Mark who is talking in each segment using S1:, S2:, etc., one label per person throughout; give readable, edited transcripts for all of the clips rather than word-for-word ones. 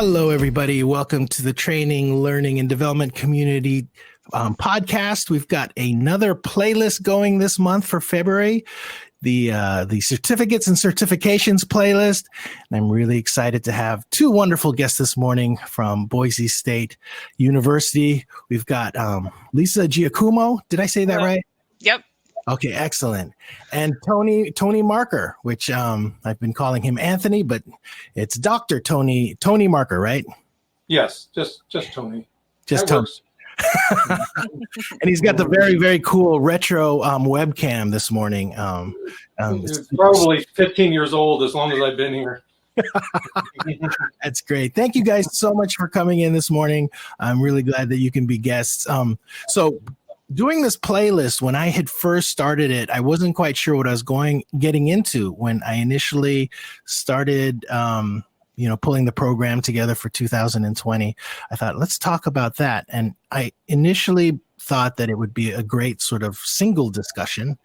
S1: Hello, everybody. Welcome to the Training, Learning, and Development Community podcast. We've got another playlist going this month for February, the certificates and certifications playlist. And I'm really excited to have two wonderful guests this morning from Boise State University. We've got Lisa Giacumo. Did I say that right?
S2: Yep.
S1: Okay, excellent. And Tony Marker, which I've been calling him Anthony, but it's Dr. Tony Marker, right?
S3: Yes, just Tony.
S1: Just Tony. And he's got the very, very cool retro webcam this morning.
S3: It's probably 15 years old as long as I've been here.
S1: That's great. Thank you guys so much for coming in this morning. I'm really glad that you can be guests. So doing this playlist, when I had first started it, I wasn't quite sure what I was getting into when I initially started pulling the program together for 2020. I thought, let's talk about that. And I initially thought that it would be a great sort of single discussion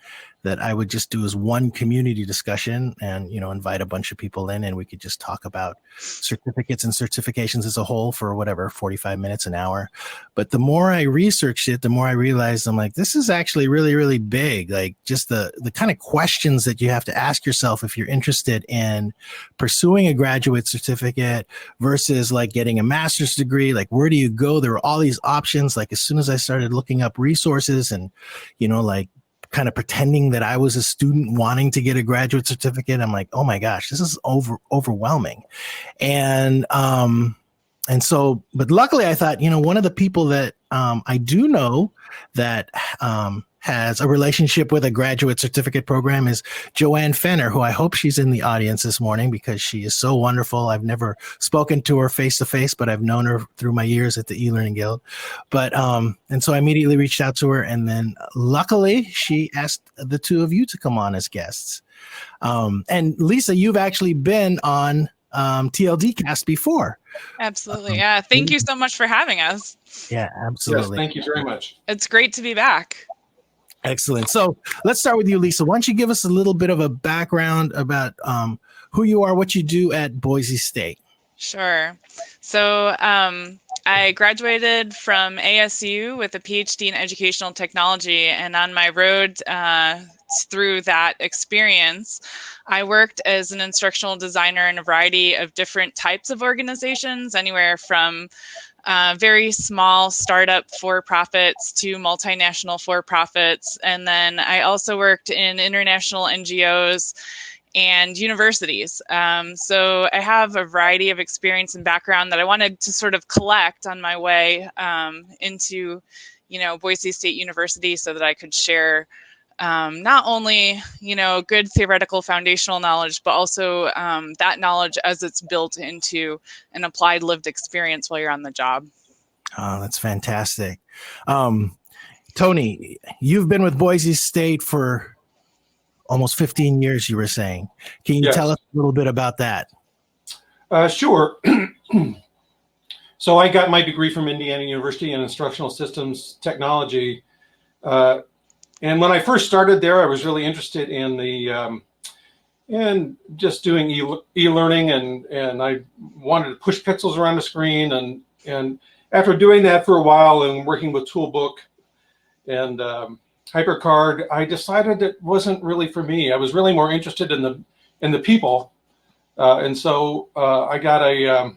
S1: that I would just do as one community discussion and, invite a bunch of people in and we could just talk about certificates and certifications as a whole for whatever, 45 minutes, an hour. But the more I researched it, the more I realized I'm like, this is actually really, really big. Like just the kind of questions that you have to ask yourself if you're interested in pursuing a graduate certificate versus like getting a master's degree. Like, where do you go? There were all these options. Like as soon as I started looking up resources and, kind of pretending that I was a student wanting to get a graduate certificate, I'm like, oh my gosh, this is overwhelming. And so, but luckily I thought, one of the people that I do know that has a relationship with a graduate certificate program is Joanne Fenner, who I hope she's in the audience this morning because she is so wonderful. I've never spoken to her face to face, but I've known her through my years at the e-learning guild. But and so I immediately reached out to her, and then luckily she asked the two of you to come on as guests. And Lisa, you've actually been on TLD Cast before.
S2: Absolutely. Yeah. Thank you so much for having us.
S1: Yeah, absolutely.
S3: Yes, thank you very much.
S2: It's great to be back.
S1: Excellent. So let's start with you, Lisa. Why don't you give us a little bit of a background about who you are, what you do at Boise State?
S2: Sure. So I graduated from ASU with a PhD in educational technology, and on my road through that experience, I worked as an instructional designer in a variety of different types of organizations, anywhere from very small startup for-profits to multinational for-profits. And then I also worked in international NGOs and universities. So I have a variety of experience and background that I wanted to sort of collect on my way into, Boise State University so that I could share not only, good theoretical foundational knowledge, but also that knowledge as it's built into an applied lived experience while you're on the job.
S1: Oh, that's fantastic. Tony, you've been with Boise State for almost 15 years, you were saying. Can you tell us a little bit about that?
S3: Sure. So I got my degree from Indiana University in instructional systems technology. And when I first started there, I was really interested in the and just doing e-learning, and I wanted to push pixels around the screen. And after doing that for a while and working with Toolbook and HyperCard, I decided it wasn't really for me. I was really more interested in the people, and so I got a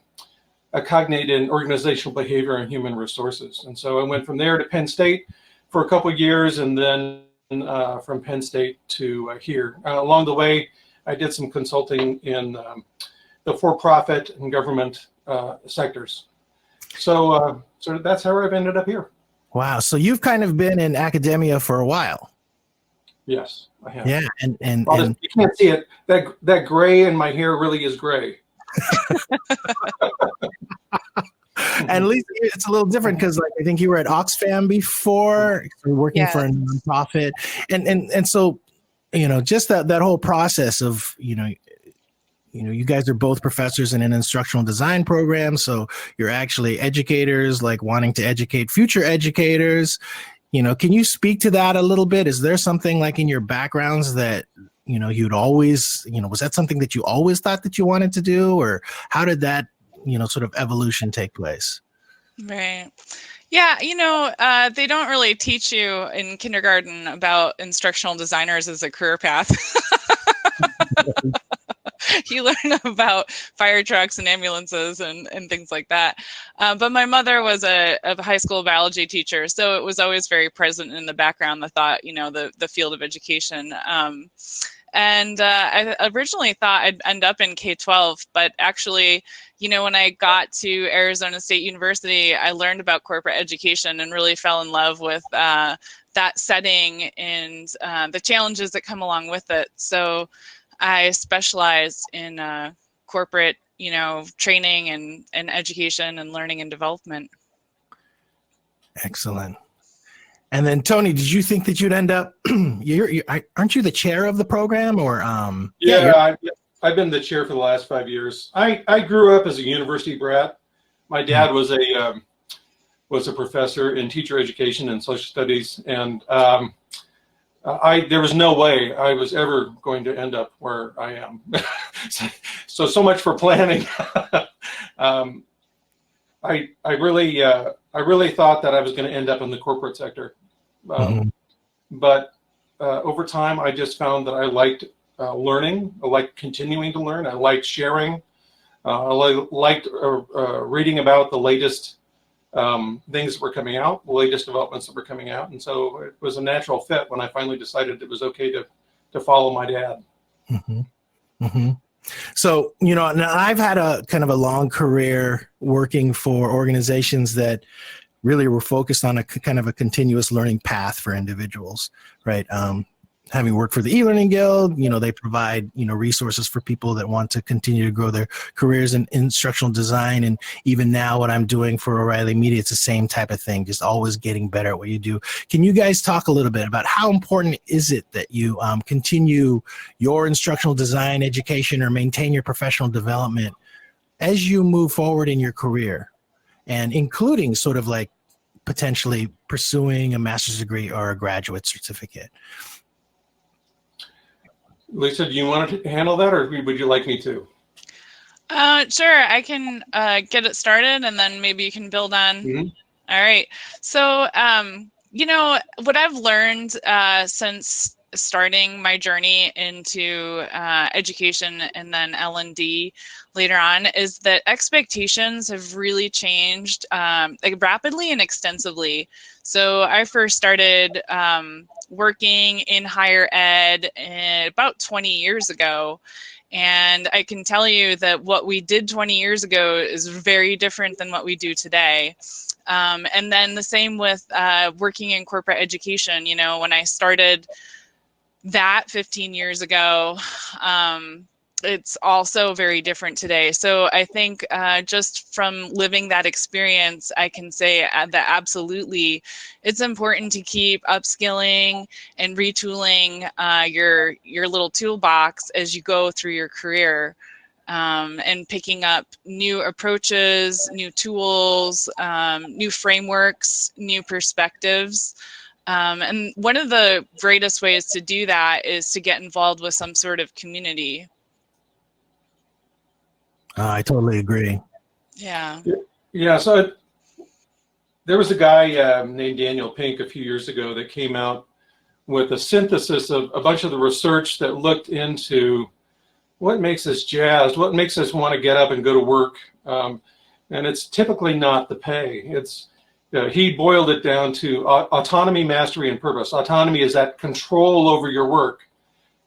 S3: cognate in organizational behavior and human resources. And so I went from there to Penn State for a couple of years, and then from Penn State to here. Along the way, I did some consulting in the for-profit and government sectors. So that's how I've ended up here.
S1: Wow. So you've kind of been in academia for a while.
S3: Yes, I have.
S1: Yeah, and
S3: you can't see it. That gray in my hair really is gray.
S1: And at least it's a little different because, like, I think you were at Oxfam before, working for a nonprofit, and so, just that whole process of, you guys are both professors in an instructional design program, so you're actually educators, like wanting to educate future educators. Can you speak to that a little bit? Is there something like in your backgrounds that you'd always, was that something that you always thought that you wanted to do, or how did that sort of evolution take place?
S2: Right. Yeah, they don't really teach you in kindergarten about instructional designers as a career path. You learn about fire trucks and ambulances and things like that. But my mother was a high school biology teacher, so it was always very present in the background, the thought, the field of education. And I originally thought I'd end up in K-12, but actually, when I got to Arizona State University, I learned about corporate education and really fell in love with that setting and the challenges that come along with it. So I specialized in corporate, training and education and learning and development.
S1: Excellent. And then Tony, did you think that you'd end up? Aren't you the chair of the program, or?
S3: Yeah, I've been the chair for the last 5 years. I grew up as a university brat. My dad was a professor in teacher education and social studies, and there was no way I was ever going to end up where I am. so much for planning. I really thought that I was going to end up in the corporate sector, but over time I just found that I liked learning. I liked continuing to learn. I liked sharing. I liked reading about the latest things that were coming out, the latest developments that were coming out, and so it was a natural fit when I finally decided it was okay to follow my dad.
S1: So, now I've had a kind of a long career working for organizations that really were focused on a kind of a continuous learning path for individuals, right? Having worked for the e-learning guild, they provide, resources for people that want to continue to grow their careers in instructional design. And even now what I'm doing for O'Reilly Media, it's the same type of thing, just always getting better at what you do. Can you guys talk a little bit about how important is it that you continue your instructional design education or maintain your professional development as you move forward in your career, and including sort of like potentially pursuing a master's degree or a graduate certificate?
S3: Lisa, do you want to handle that, or would you like me to?
S2: Sure, I can get it started, and then maybe you can build on. All right. So, what I've learned since starting my journey into education and then L&D later on is that expectations have really changed rapidly and extensively. So I first started working in higher ed about 20 years ago. And I can tell you that what we did 20 years ago is very different than what we do today. And then the same with working in corporate education. When I started that 15 years ago, it's also very different today. So I think just from living that experience, I can say that absolutely it's important to keep upskilling and retooling your little toolbox as you go through your career, and picking up new approaches, new tools, new frameworks, new perspectives. And one of the greatest ways to do that is to get involved with some sort of community.
S1: I totally agree.
S2: Yeah.
S3: Yeah. So there was a guy named Daniel Pink a few years ago that came out with a synthesis of a bunch of the research that looked into what makes us jazzed, what makes us want to get up and go to work. And it's typically not the pay. He boiled it down to autonomy, mastery, and purpose. Autonomy is that control over your work.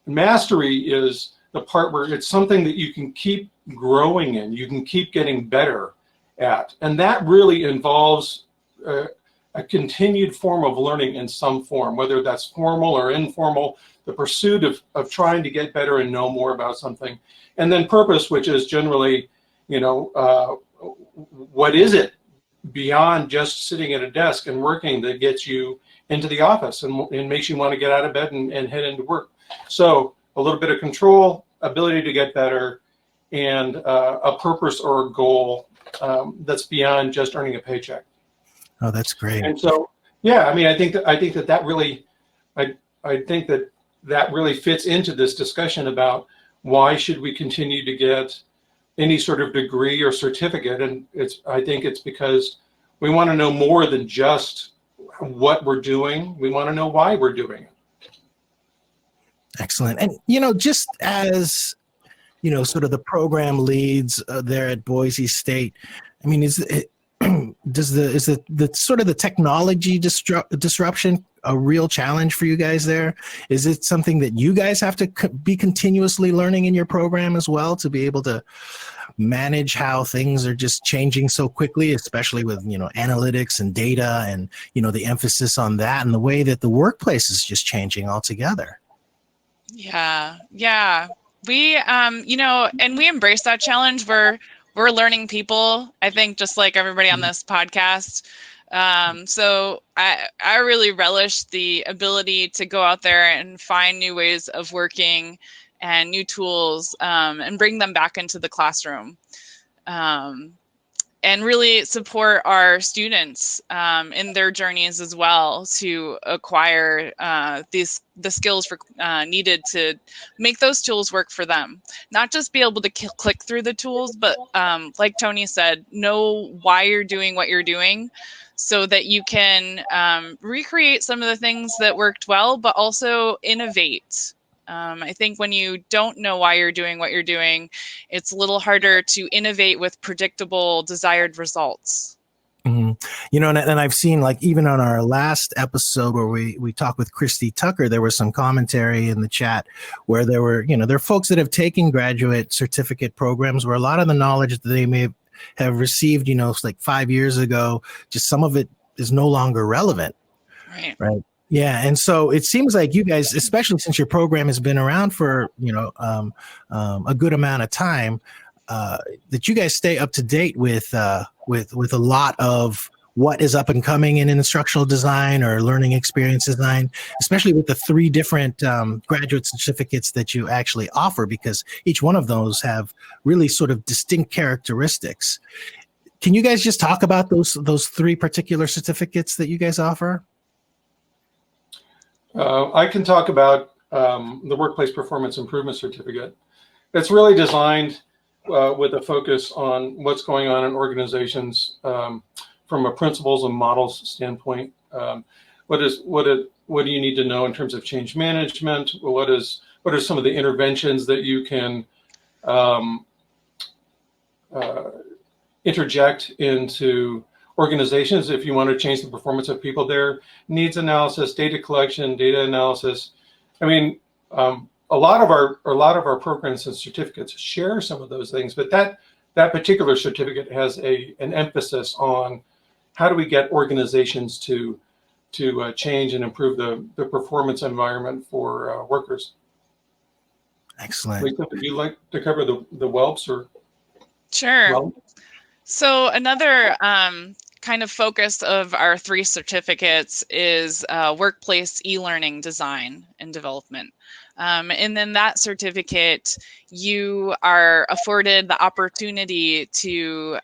S3: Mastery is the part where it's something that you can keep growing in, you can keep getting better at. And that really involves a continued form of learning in some form, whether that's formal or informal, the pursuit of trying to get better and know more about something. And then purpose, which is generally, what is it beyond just sitting at a desk and working that gets you into the office and makes you want to get out of bed and head into work. So a little bit of control, ability to get better, and a purpose or a goal that's beyond just earning a paycheck.
S1: Oh, that's great.
S3: And so, yeah, I mean, I think that really fits into this discussion about why should we continue to get any sort of degree or certificate. And I think it's because we want to know more than just what we're doing. We want to know why we're doing it.
S1: Excellent. And, just as, sort of the program leads there at Boise State, I mean, is the sort of the technology disruption a real challenge for you guys there? Is it something that you guys have to be continuously learning in your program as well to be able to manage how things are just changing so quickly, especially with, analytics and data and, the emphasis on that and the way that the workplace is just changing altogether?
S2: Yeah. We, and we embrace that challenge. We're learning people, I think, just like everybody on this podcast. So I really relish the ability to go out there and find new ways of working and new tools, and bring them back into the classroom, and really support our students in their journeys as well to acquire the skills needed to make those tools work for them. Not just be able to click through the tools, but like Tony said, know why you're doing what you're doing, so that you can recreate some of the things that worked well, but also innovate. I think when you don't know why you're doing what you're doing, it's a little harder to innovate with predictable, desired results.
S1: Mm-hmm. And I've seen, like, even on our last episode where we talked with Christy Tucker, there was some commentary in the chat where there were, there are folks that have taken graduate certificate programs where a lot of the knowledge that they may have received, like 5 years ago, just some of it is no longer relevant. Right. Yeah. And so it seems like you guys, especially since your program has been around for, a good amount of time, that you guys stay up to date with a lot of what is up and coming in instructional design or learning experience design, especially with the 3 different graduate certificates that you actually offer, because each one of those have really sort of distinct characteristics. Can you guys just talk about those 3 particular certificates that you guys offer?
S3: I can talk about the Workplace Performance Improvement Certificate. It's really designed with a focus on what's going on in organizations from a principles and models standpoint. What do you need to know in terms of change management? What are some of the interventions that you can interject into organizations if you want to change the performance of people there? Needs analysis, data collection, data analysis. I mean, a lot of our programs and certificates share some of those things, but that particular certificate has an emphasis on how do we get organizations to change and improve the performance environment for workers.
S1: Excellent.
S3: Lisa, would you like to cover the WELPs or?
S2: Sure.
S3: Well?
S2: So another kind of focus of our 3 certificates is workplace e-learning design and development. And then that certificate, you are afforded the opportunity to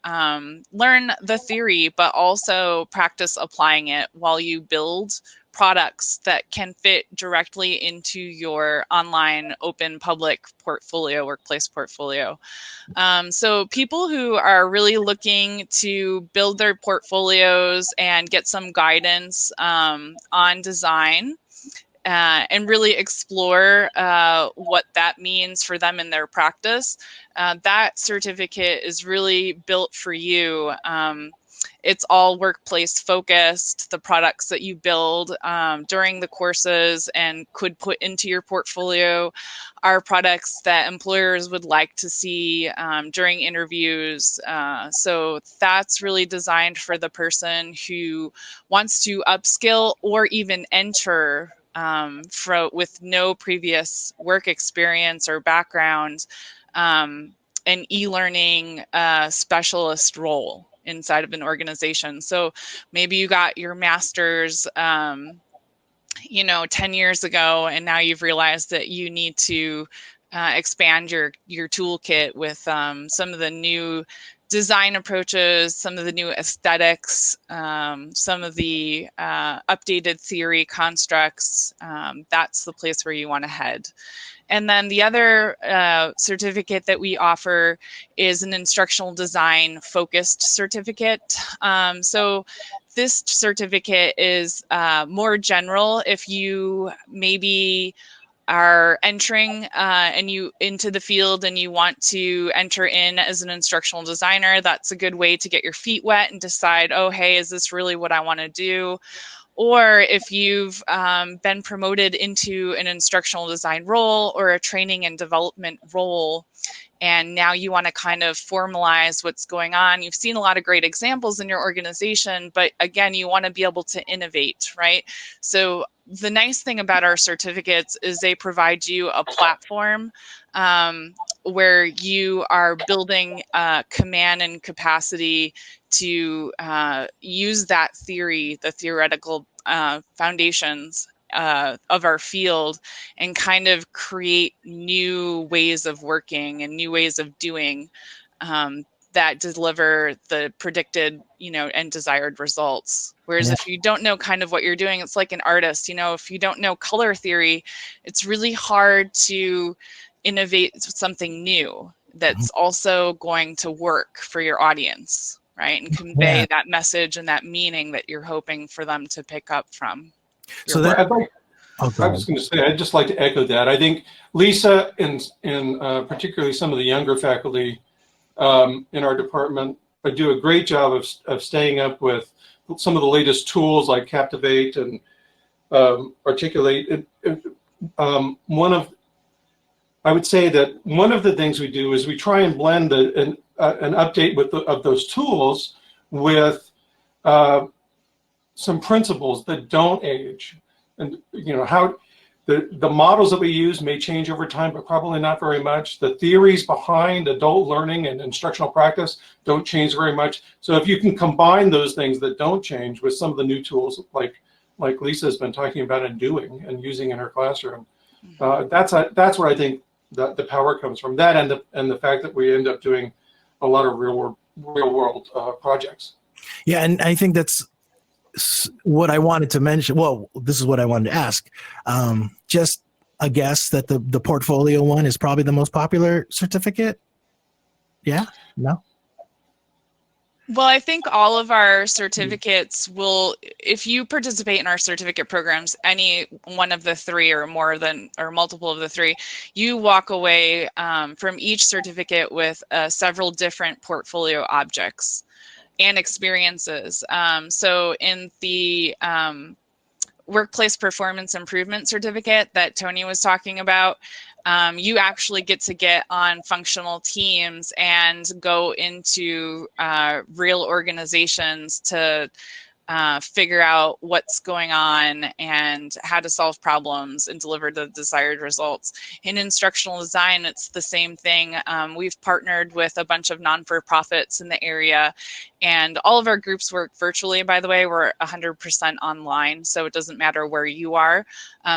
S2: learn the theory, but also practice applying it while you build products that can fit directly into your online open public portfolio, workplace portfolio. So people who are really looking to build their portfolios and get some guidance on design, and really explore what that means for them in their practice, that certificate is really built for you. It's all workplace focused. The products that you build during the courses and could put into your portfolio are products that employers would like to see during interviews. So that's really designed for the person who wants to upskill or even enter with no previous work experience or background, an e-learning specialist role inside of an organization. So maybe you got your master's 10 years ago, and now you've realized that you need to expand your toolkit with some of the new design approaches, some of the new aesthetics, some of the updated theory constructs. That's the place where you want to head. And then the other certificate that we offer is an instructional design focused certificate. So this certificate is more general if you maybe are entering into the field and you want to enter in as an instructional designer. That's a good way to get your feet wet and decide, oh, hey, is this really what I want to do? Or if you've been promoted into an instructional design role or a training and development role, and now you want to kind of formalize what's going on. You've seen a lot of great examples in your organization, but again, you want to be able to innovate, right? So the nice thing about our certificates is they provide you a platform where you are building command and capacity to use that theory, the theoretical foundations of our field, and kind of create new ways of working and new ways of doing that deliver the predicted, and desired results. Whereas if you don't know kind of what you're doing, it's like an artist, if you don't know color theory, it's really hard to innovate something new that's also going to work for your audience, right? And convey that message and that meaning that you're hoping for them to pick up from.
S3: So that I was going to say, I'd just like to echo that. I think Lisa and particularly some of the younger faculty in our department do a great job of staying up with some of the latest tools like Captivate and Articulate. I would say that one of the things we do is we try and blend an update of those tools with some principles that don't age. And how the models that we use may change over time, but probably not very much. The theories behind adult learning and instructional practice don't change very much. So if you can combine those things that don't change with some of the new tools like Lisa has been talking about and doing and using in her classroom, that's where I think the power comes from. That and the fact that we end up doing a lot of real world projects.
S1: Yeah, and I think that's what I wanted to mention. Well, this is what I wanted to ask. Just a guess that the portfolio one is probably the most popular certificate. Yeah? No?
S2: Well, I think all of our certificates will, if you participate in our certificate programs, any one of the three or multiple of the three, you walk away from each certificate with several different portfolio objects and experiences. So in the workplace performance improvement certificate that Tony was talking about, you actually get on functional teams and go into real organizations to figure out what's going on and how to solve problems and deliver the desired results. In instructional design, it's the same thing. We've partnered with a bunch of non-for-profits in the area, and all of our groups work virtually, by the way. We're 100% online, so it doesn't matter where you are.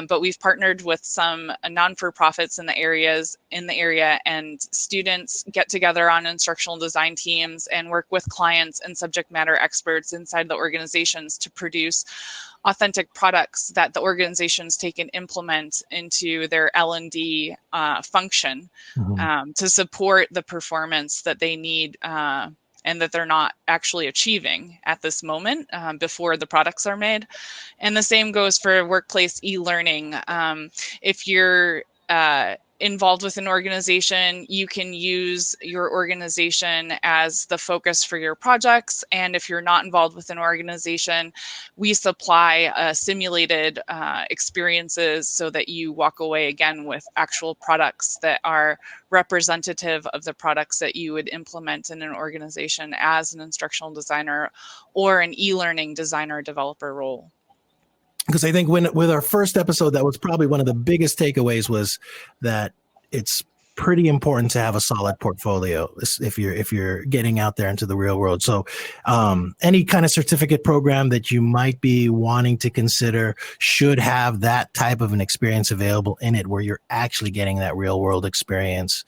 S2: But we've partnered with some non-for-profits in the area, and students get together on instructional design teams and work with clients and subject matter experts inside the organizations to produce authentic products that the organizations take and implement into their L&D function to support the performance that they need and that they're not actually achieving at this moment before the products are made. And the same goes for workplace e-learning. If you're involved with an organization, you can use your organization as the focus for your projects. And if you're not involved with an organization, we supply simulated experiences so that you walk away again with actual products that are representative of the products that you would implement in an organization as an instructional designer or an e-learning designer developer role.
S1: Because I think with our first episode, that was probably one of the biggest takeaways, was that it's pretty important to have a solid portfolio if you're getting out there into the real world. So any kind of certificate program that you might be wanting to consider should have that type of an experience available in it, where you're actually getting that real world experience.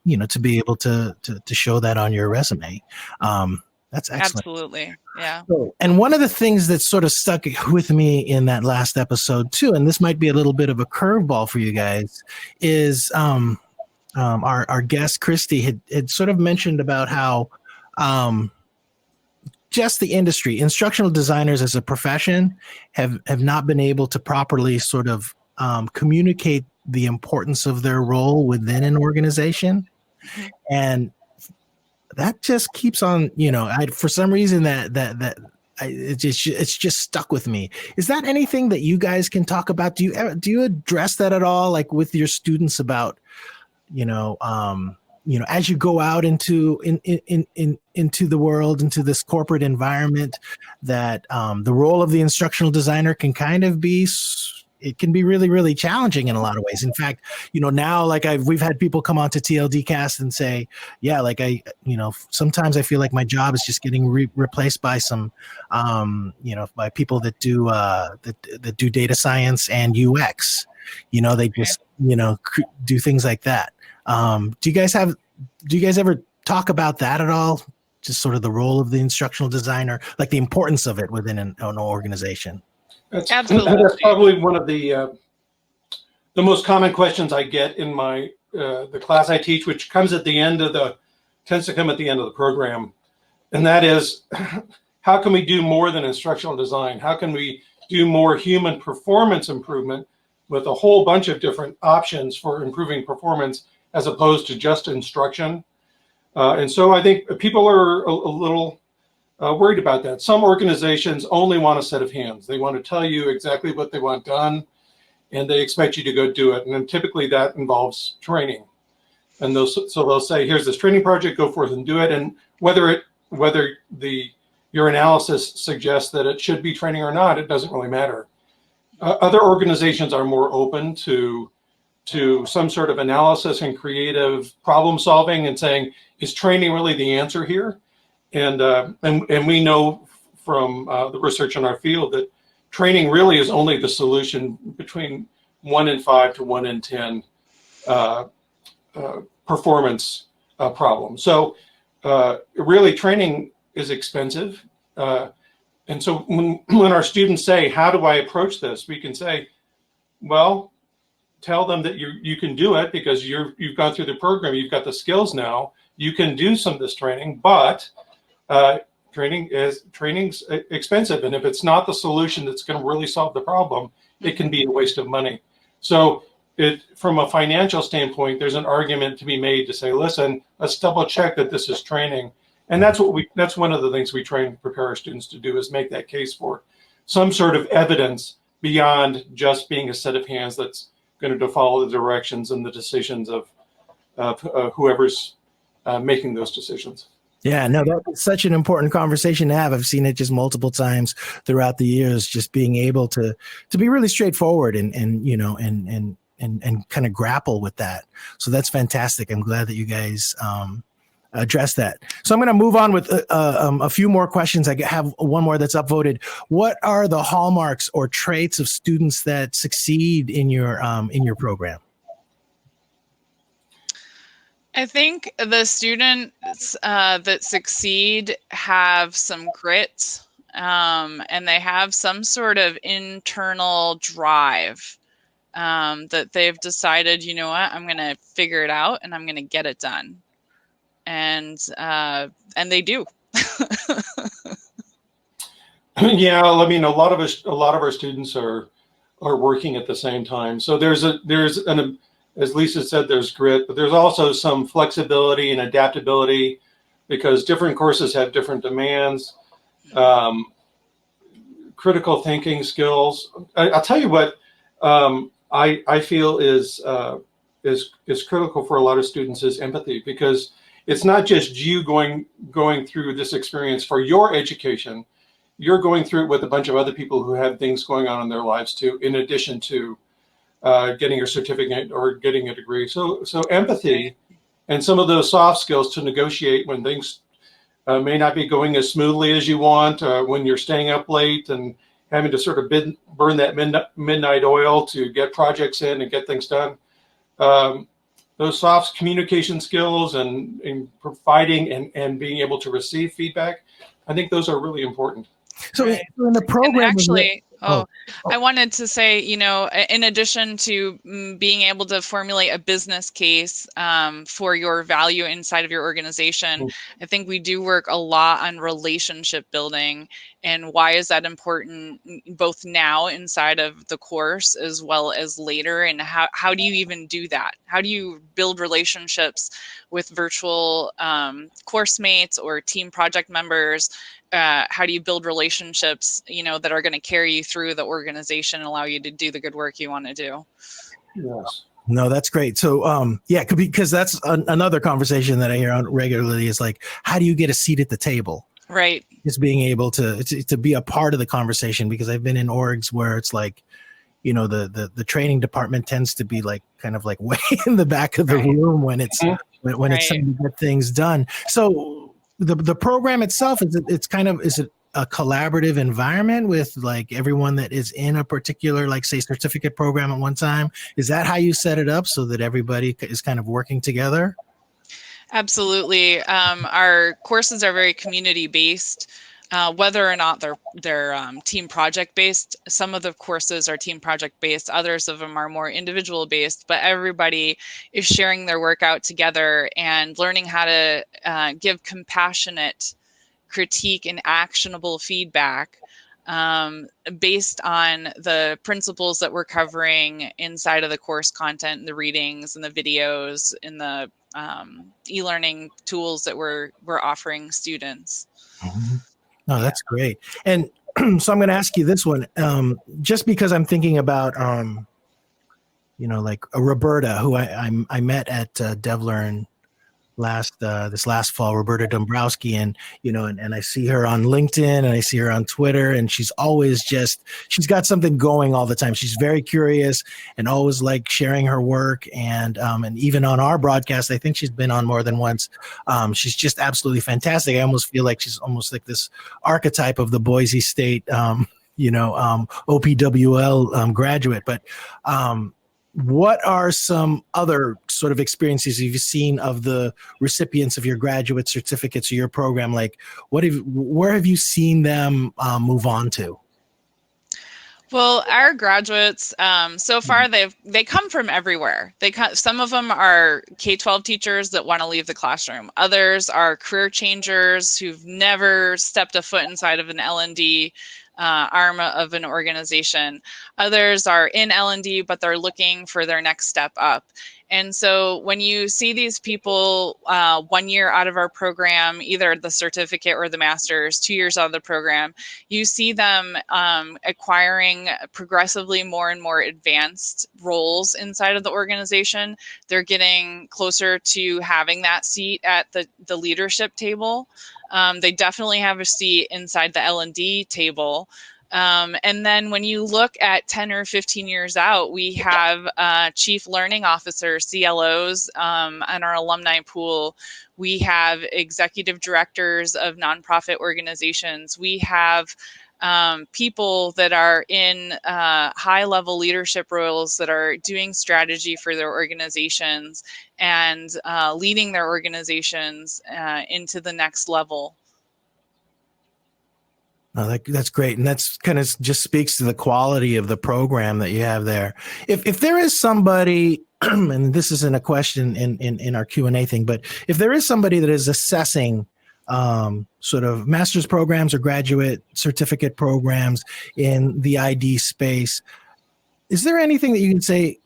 S1: to be able to show that on your resume. That's excellent.
S2: Absolutely. Yeah.
S1: So, and one of the things that sort of stuck with me in that last episode too, and this might be a little bit of a curveball for you guys, is our guest Christy had sort of mentioned about how just the industry, instructional designers as a profession, have not been able to properly sort of communicate the importance of their role within an organization, and that just keeps on, for some reason it's just stuck with me. Is that anything that you guys can talk about? Do you address that at all, like with your students about, as you go out into the world, into this corporate environment, that the role of the instructional designer can kind of be, it can be really, really challenging in a lot of ways. In fact, now, like we've had people come on to TLD Cast and say, yeah, like sometimes I feel like my job is just getting replaced by some, by people that do that do data science and UX. They just, do things like that. Do you guys ever talk about that at all? Just sort of the role of the instructional designer, like the importance of it within an organization.
S2: Absolutely.
S3: That's probably one of the most common questions I get in my the class I teach, which tends to come at the end of the program, and that is, how can we do more than instructional design? How can we do more human performance improvement with a whole bunch of different options for improving performance as opposed to just instruction? And so I think people are a little worried about that. Some organizations only want a set of hands. They want to tell you exactly what they want done, and they expect you to go do it. And then typically that involves training. And so they'll say, here's this training project, go forth and do it. And whether your analysis suggests that it should be training or not, it doesn't really matter. Other organizations are more open to some sort of analysis and creative problem solving and saying, is training really the answer here? And we know from the research in our field that training really is only the solution between 1 in 5 to 1 in 10 performance problems. So really, training is expensive. And so when our students say, how do I approach this? We can say, well, tell them that you can do it because you've gone through the program, you've got the skills now, you can do some of this training, but training's expensive, and if it's not the solution that's going to really solve the problem, it can be a waste of money. So from a financial standpoint, there's an argument to be made to say, listen, let's double check that this is training. And that's one of the things we try and prepare our students to do, is make that case for some sort of evidence beyond just being a set of hands that's going to follow the directions and the decisions of whoever's making those decisions.
S1: Yeah, no, that's such an important conversation to have. I've seen it just multiple times throughout the years, just being able to be really straightforward and kind of grapple with that. So that's fantastic. I'm glad that you guys address that. So I'm going to move on with a few more questions. I have one more that's upvoted. What are the hallmarks or traits of students that succeed in your program?
S2: I think the students that succeed have some grit, and they have some sort of internal drive that they've decided, you know what, I'm going to figure it out and I'm going to get it done. And they do.
S3: Yeah, I mean, a lot of our students are working at the same time. So there's as Lisa said, there's grit, but there's also some flexibility and adaptability because different courses have different demands. Critical thinking skills. I'll tell you what I feel is critical for a lot of students is empathy, because it's not just you going through this experience for your education. You're going through it with a bunch of other people who have things going on in their lives too, in addition to getting your certificate or getting a degree. So empathy and some of those soft skills to negotiate when things may not be going as smoothly as you want, when you're staying up late and having to sort of burn that midnight oil to get projects in and get things done. those soft communication skills and providing and being able to receive feedback, I think those are really important.
S1: So
S2: Right.
S1: in the program,
S2: And actually,
S1: oh.
S2: I wanted to say, in addition to being able to formulate a business case for your value inside of your organization, I think we do work a lot on relationship building. And why is that important, both now inside of the course as well as later? And how do you even do that? How do you build relationships with virtual course mates or team project members? How do you build relationships, that are going to carry you through the organization and allow you to do the good work you want to do?
S3: Yes.
S1: No, that's great. So, because that's another conversation that I hear on regularly is like, how do you get a seat at the table?
S2: Right.
S1: Just being able to be a part of the conversation, because I've been in orgs where it's like, the training department tends to be like kind of like way in the back of the room when it's when it's time to get things done. So the program itself, is it a collaborative environment with like everyone that is in a particular, like, say, certificate program at one time? Is that how you set it up, so that everybody is kind of working together?
S2: Absolutely. Our courses are very community based. Whether or not they're team project based, some of the courses are team project based, others of them are more individual based, but everybody is sharing their work out together and learning how to give compassionate critique and actionable feedback based on the principles that we're covering inside of the course content, the readings and the videos and the e-learning tools that we're offering students.
S1: Mm-hmm. No, that's great. And so I'm going to ask you this one, just because I'm thinking about, like Roberta, who I met at DevLearn this last fall, Roberta Dombrowski, and I see her on LinkedIn and I see her on Twitter, and she's always she's got something going all the time. She's very curious and always like sharing her work, and even on our broadcast, I think she's been on more than once. She's just absolutely fantastic. I almost feel like she's almost like this archetype of the Boise State OPWL graduate. But what are some other sort of experiences you've seen of the recipients of your graduate certificates or your program? Like, where have you seen them move on to?
S2: Well, our graduates, so far they come from everywhere. Some of them are K-12 teachers that want to leave the classroom. Others are career changers who've never stepped a foot inside of an L&D arm of an organization. Others are in L&D, but they're looking for their next step up. And so when you see these people 1 year out of our program, either the certificate or the master's, 2 years out of the program, you see them acquiring progressively more and more advanced roles inside of the organization. They're getting closer to having that seat at the leadership table. They definitely have a seat inside the L&D table. And then when you look at 10 or 15 years out, we have chief learning officers, CLOs, on our alumni pool. We have executive directors of nonprofit organizations. We have people that are in high-level leadership roles that are doing strategy for their organizations and leading their organizations into the next level.
S1: Oh, that's great. And that's kind of just speaks to the quality of the program that you have there. If there is somebody, and this isn't a question in our Q&A thing, but if there is somebody that is assessing sort of master's programs or graduate certificate programs in the ID space, is there anything that you can say,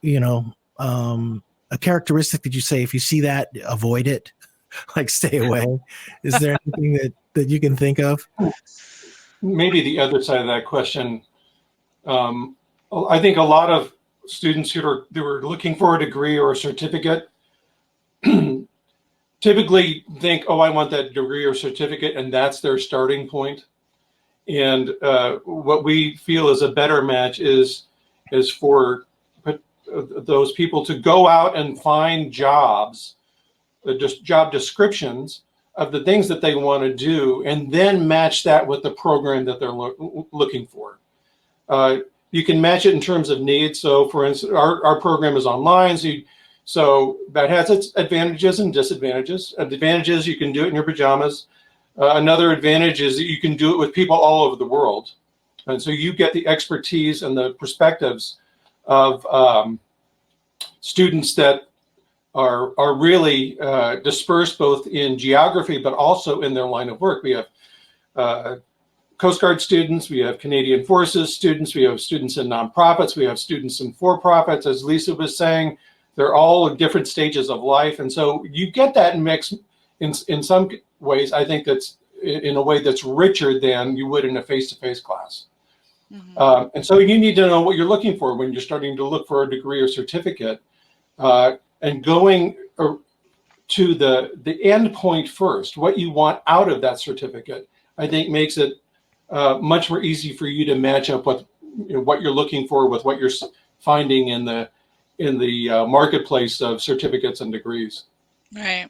S1: a characteristic that you say, if you see that, avoid it, like stay away? Is there anything that you can think of?
S3: Maybe the other side of that question. I think a lot of students who are looking for a degree or a certificate typically think, oh, I want that degree or certificate, and that's their starting point. And what we feel is a better match is for those people to go out and find jobs, just job descriptions of the things that they want to do, and then match that with the program that they're looking for. You can match it in terms of needs. So for instance, our program is online, so So that has its advantages and disadvantages. Advantages, you can do it in your pajamas. Another advantage is that you can do it with people all over the world. And so you get the expertise and the perspectives of students that are really dispersed both in geography, but also in their line of work. We have Coast Guard students, we have Canadian Forces students, we have students in nonprofits, we have students in for-profits. As Lisa was saying, they're all at different stages of life. And so you get that mix in some ways, I think that's in a way that's richer than you would in a face-to-face class. Mm-hmm. And so you need to know what you're looking for when you're starting to look for a degree or certificate, and going to the end point first, what you want out of that certificate, I think makes it much more easy for you to match up with what you're looking for with what you're finding in the marketplace of certificates and degrees. Right.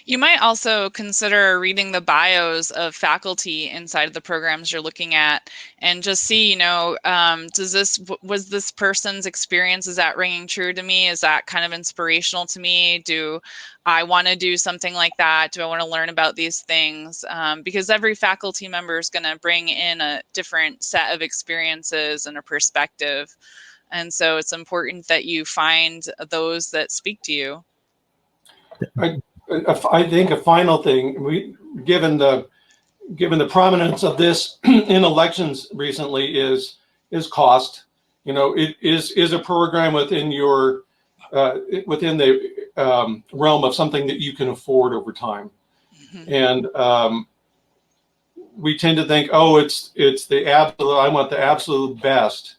S2: You might also consider reading the bios of faculty inside of the programs you're looking at, and just see, was this person's experience, is that ringing true to me? Is that kind of inspirational to me? Do I want to do something like that? Do I want to learn about these things? Because every faculty member is going to bring in a different set of experiences and a perspective. And so it's important that you find those that speak to you.
S3: I think a final thing, given the prominence of this in elections recently, is cost. It is a program within your within the realm of something that you can afford over time. Mm-hmm. And we tend to think, oh, it's the absolute. I want the absolute best,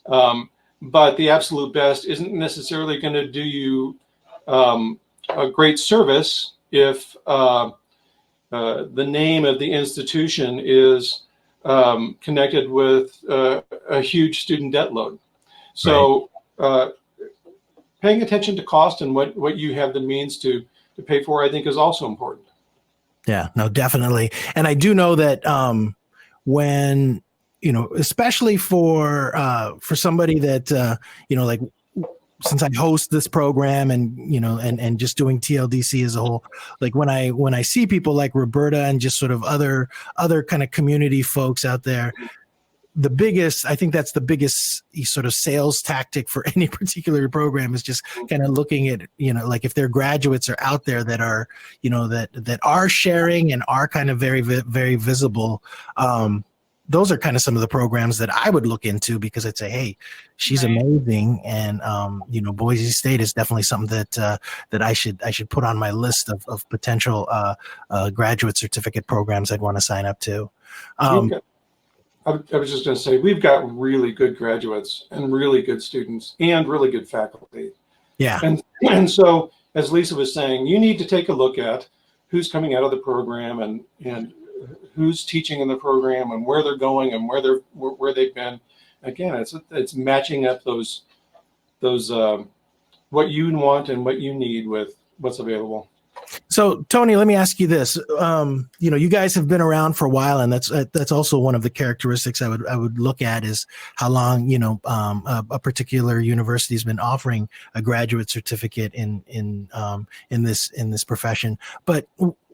S3: but the absolute best isn't necessarily going to do you a great service if the name of the institution is connected with a huge student debt load. So paying attention to cost and what you have the means to pay for, I think, is also important.
S1: Yeah, no, definitely. And I do know that when, especially for somebody that, like, since I host this program and, and just doing TLDC as a whole, like when I see people like Roberta and just sort of other kind of community folks out there, I think that's the biggest sort of sales tactic for any particular program is just kind of looking at, like if their graduates are out there that are, that are sharing and are kind of very, very visible. Those are kind of some of the programs that I would look into, because I'd say, hey, she's amazing. And, Boise State is definitely something that I should put on my list of potential graduate certificate programs I'd want to sign up to.
S3: I was just going to say, we've got really good graduates and really good students and really good faculty.
S1: Yeah.
S3: And so, as Lisa was saying, you need to take a look at who's coming out of the program and who's teaching in the program and where they're going and where they've been. Again, it's matching up those what you want and what you need with what's available.
S1: So, Tony, let me ask you this. You guys have been around for a while, and that's also one of the characteristics I would look at is how long a particular university has been offering a graduate certificate in this profession. But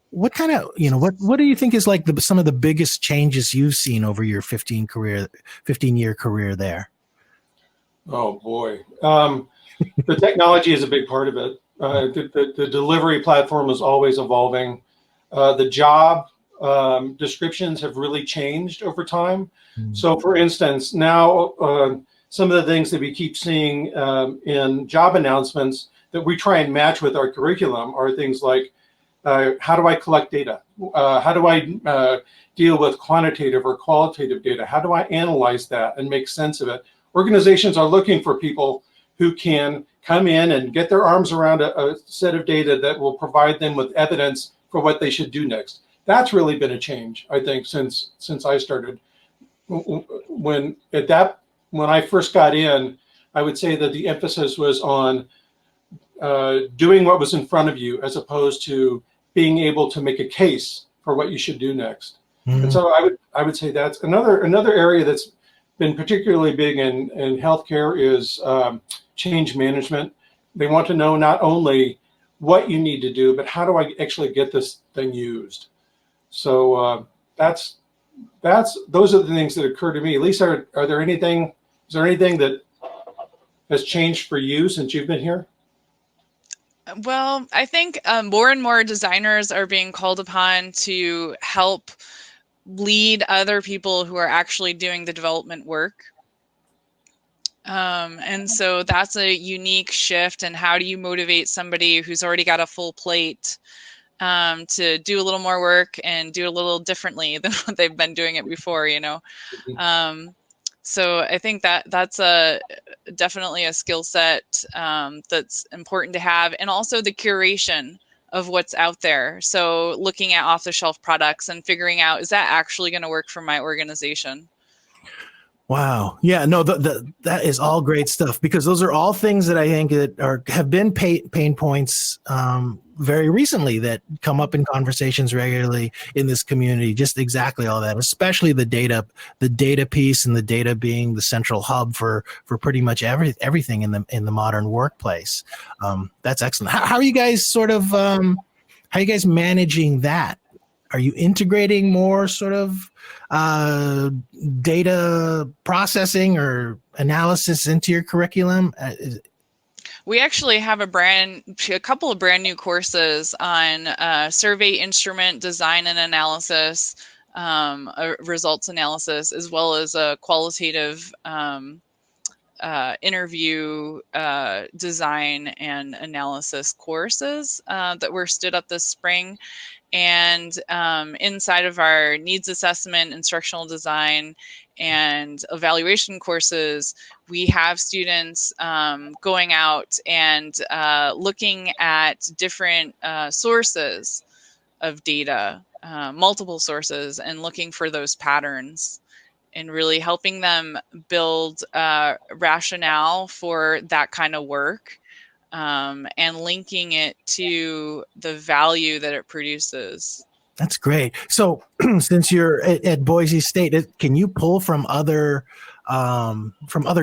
S1: what kind of what do you think is like some of the biggest changes you've seen over your 15-year career there?
S3: Oh boy, the technology is a big part of it. The delivery platform is always evolving. The job descriptions have really changed over time. Mm-hmm. So, for instance, now some of the things that we keep seeing in job announcements that we try and match with our curriculum are things like, how do I collect data? How do I deal with quantitative or qualitative data? How do I analyze that and make sense of it? Organizations are looking for people who can come in and get their arms around a set of data that will provide them with evidence for what they should do next. That's really been a change, I think, since I started. When I first got in, I would say that the emphasis was on doing what was in front of you, as opposed to being able to make a case for what you should do next. Mm-hmm. And so I would say that's another area that's been particularly big in healthcare is change management. they want to know not only what you need to do, but how do I actually get this thing used? So those are the things that occur to me. Lisa, is there anything that has changed for you since you've been here?
S2: Well, I think more and more designers are being called upon to help lead other people who are actually doing the development work. And so that's a unique shift. And how do you motivate somebody who's already got a full plate to do a little more work and do a little differently than what they've been doing it before, you know? So I think that's definitely a skill set that's important to have, and also the curation of what's out there. So looking at off-the-shelf products and figuring out, is that actually going to work for my organization?
S1: Wow. Yeah, no, that is all great stuff, because those are all things that I think that have been pain points very recently that come up in conversations regularly in this community. Just exactly all that, especially the data piece, and the data being the central hub for pretty much everything in the modern workplace. That's excellent. How are you guys how are you guys managing that? Are you integrating more sort of data processing or analysis into your curriculum?
S2: We actually have a couple of brand new courses on survey instrument design and analysis, results analysis, as well as a qualitative interview design and analysis courses that were stood up this spring. And inside of our needs assessment, instructional design, and evaluation courses, we have students going out and looking at different sources of data, multiple sources, and looking for those patterns, and really helping them build rationale for that kind of work. And linking it to the value that it produces.
S1: That's great. So since you're at Boise State, can you pull from other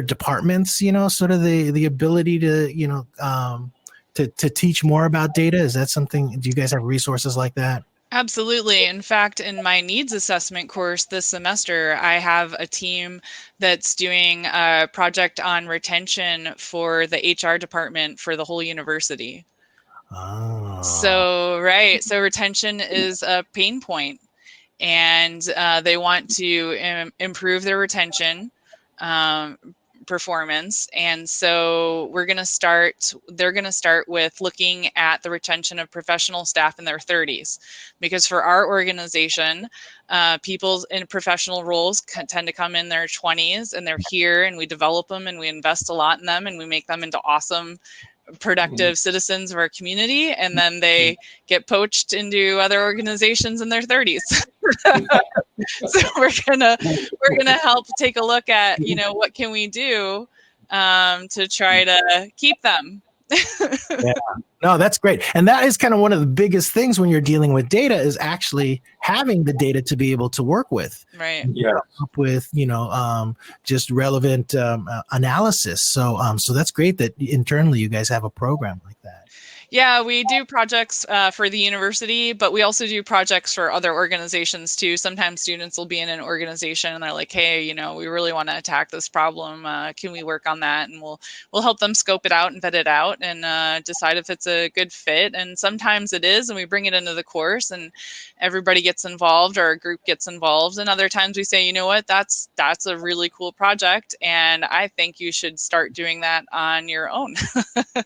S1: departments, sort of the ability to, to teach more about data? Is that something, do you guys have resources like that?
S2: Absolutely. In fact, in my needs assessment course this semester, I have a team that's doing a project on retention for the HR department for the whole university.
S1: Oh.
S2: So retention is a pain point, and they want to improve their retention performance. And so they're going to start with looking at the retention of professional staff in their 30s, because for our organization, people in professional roles tend to come in their 20s, and they're here, and we develop them, and we invest a lot in them, and we make them into awesome, productive citizens of our community, and then they get poached into other organizations in their 30s. So we're gonna help take a look at, what can we do to try to keep them.
S1: Yeah. No, that's great. And that is kind of one of the biggest things when you're dealing with data, is actually having the data to be able to work with.
S2: Right.
S3: Yeah.
S1: Up with, just relevant analysis. So that's great that internally you guys have a program like that.
S2: Yeah, we do projects for the university, but we also do projects for other organizations too. Sometimes students will be in an organization and they're like, hey, we really want to attack this problem. Can we work on that? And we'll help them scope it out and vet it out and decide if it's a good fit. And sometimes it is, and we bring it into the course and everybody gets involved, or a group gets involved. And other times we say, you know what, that's a really cool project, and I think you should start doing that on your own.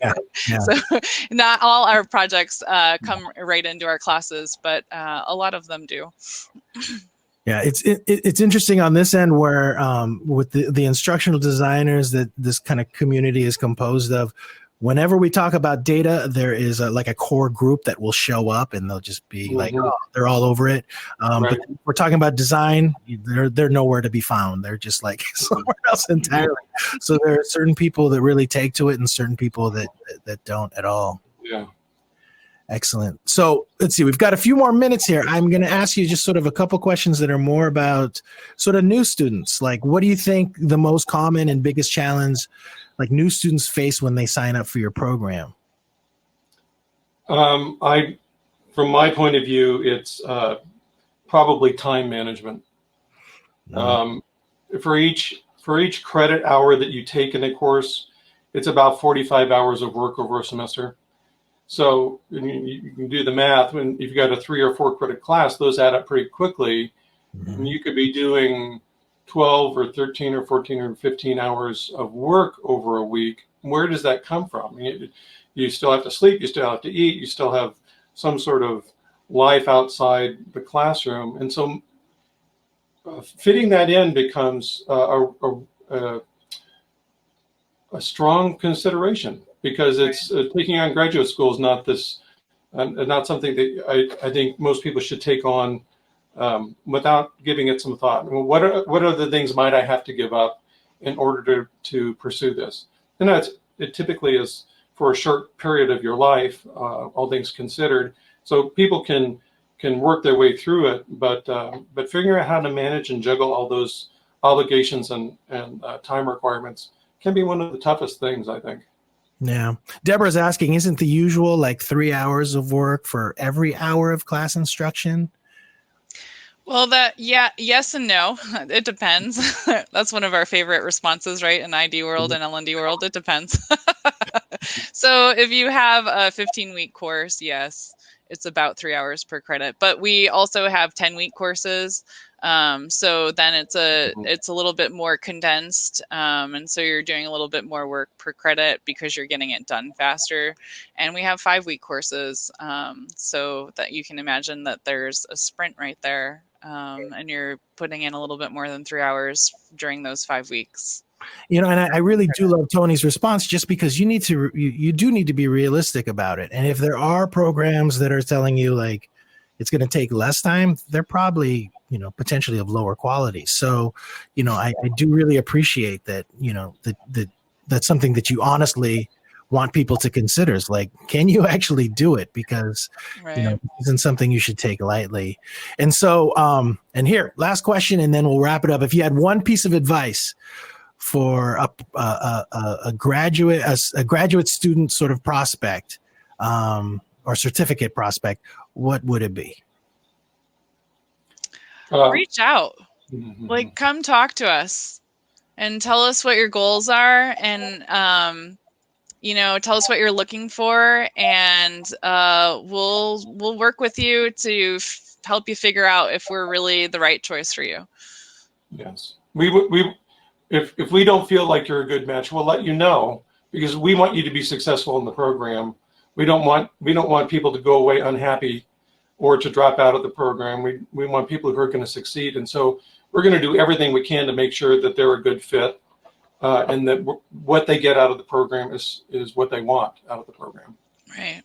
S1: Yeah.
S2: So not all our projects come right into our classes, but a lot of them do.
S1: Yeah, it's interesting on this end where with the instructional designers that this kind of community is composed of. Whenever we talk about data, there is like a core group that will show up, and they'll just be like, oh, they're all over it.
S3: Right.
S1: But we're talking about design; they're nowhere to be found. They're just like somewhere else entirely. So there are certain people that really take to it, and certain people that don't at all.
S3: Yeah.
S1: Excellent. So let's see, we've got a few more minutes here. I'm going to ask you just sort of a couple questions that are more about sort of new students. Like, what do you think the most common and biggest challenge like new students face when they sign up for your program?
S3: From my point of view, it's probably time management. For each credit hour that you take in a course, it's about 45 hours of work over a semester. So you can do the math. When you've got a 3 or 4 credit class, those add up pretty quickly. And you could be doing 12 or 13 or 14 or 15 hours of work over a week. Where does that come from? You still have to sleep, you still have to eat, you still have some sort of life outside the classroom. And so fitting that in becomes a strong consideration, because it's taking on graduate school is not something that I think most people should take on without giving it some thought. Well, what are the things might I have to give up in order to pursue this? And it typically is for a short period of your life, all things considered. So people can work their way through it, but figuring out how to manage and juggle all those obligations and time requirements can be one of the toughest things, I think.
S1: Yeah. Deborah's asking, isn't the usual like 3 hours of work for every hour of class instruction?
S2: Well, yes and no. It depends. That's one of our favorite responses, right? In ID world and L&D world, it depends. So if you have a 15-week course, yes, it's about 3 hours per credit. But we also have 10-week courses. So then it's a little bit more condensed. And so you're doing a little bit more work per credit because you're getting it done faster. And we have 5-week courses. So that you can imagine that there's a sprint right there. And you're putting in a little bit more than 3 hours during those 5 weeks.
S1: And I really do love Tony's response, just because you do need to be realistic about it. And if there are programs that are telling you like it's going to take less time, they're probably, potentially of lower quality. So, I do really appreciate that, that's something that you honestly want people to consider, is like, can you actually do it? Because, it isn't something you should take lightly. And so, and here, last question, and then we'll wrap it up. If you had one piece of advice for a graduate student sort of prospect, or certificate prospect, what would it be?
S2: Reach out. Like, come talk to us and tell us what your goals are, and tell us what you're looking for, and we'll work with you to help you figure out if we're really the right choice for you.
S3: Yes, if we don't feel like you're a good match, we'll let you know, because we want you to be successful in the program. We don't want people to go away unhappy or to drop out of the program. We want people who are going to succeed. And so we're going to do everything we can to make sure that they're a good fit, and that what they get out of the program is what they want out of the program.
S2: Right.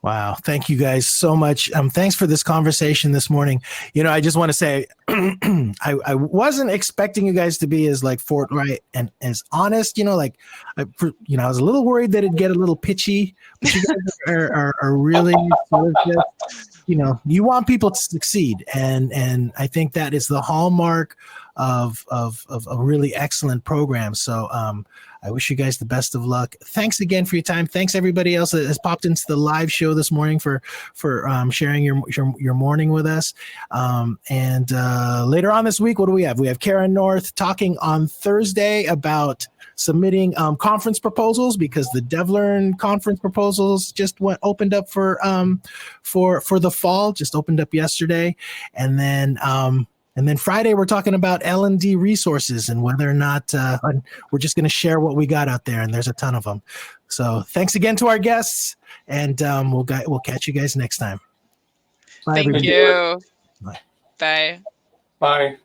S1: Wow. Thank you guys so much. Thanks for this conversation this morning. I just want to say, I wasn't expecting you guys to be as like forthright and as honest, I was a little worried that it'd get a little pitchy, but you guys are really sort of just, you want people to succeed. And I think that is the hallmark of a really excellent program. So, I wish you guys the best of luck. Thanks again for your time. Thanks everybody else that has popped into the live show this morning for sharing your morning with us. And later on this week, what do we have? We have Karen North talking on Thursday about submitting conference proposals, because the DevLearn conference proposals just opened up for the fall, just opened up yesterday. And then Friday, we're talking about L&D resources and whether or not we're just going to share what we got out there. And there's a ton of them. So thanks again to our guests, and we'll catch you guys next time. Bye,
S2: Thank
S1: everybody.
S2: you.
S1: Bye.
S2: Bye.
S3: Bye.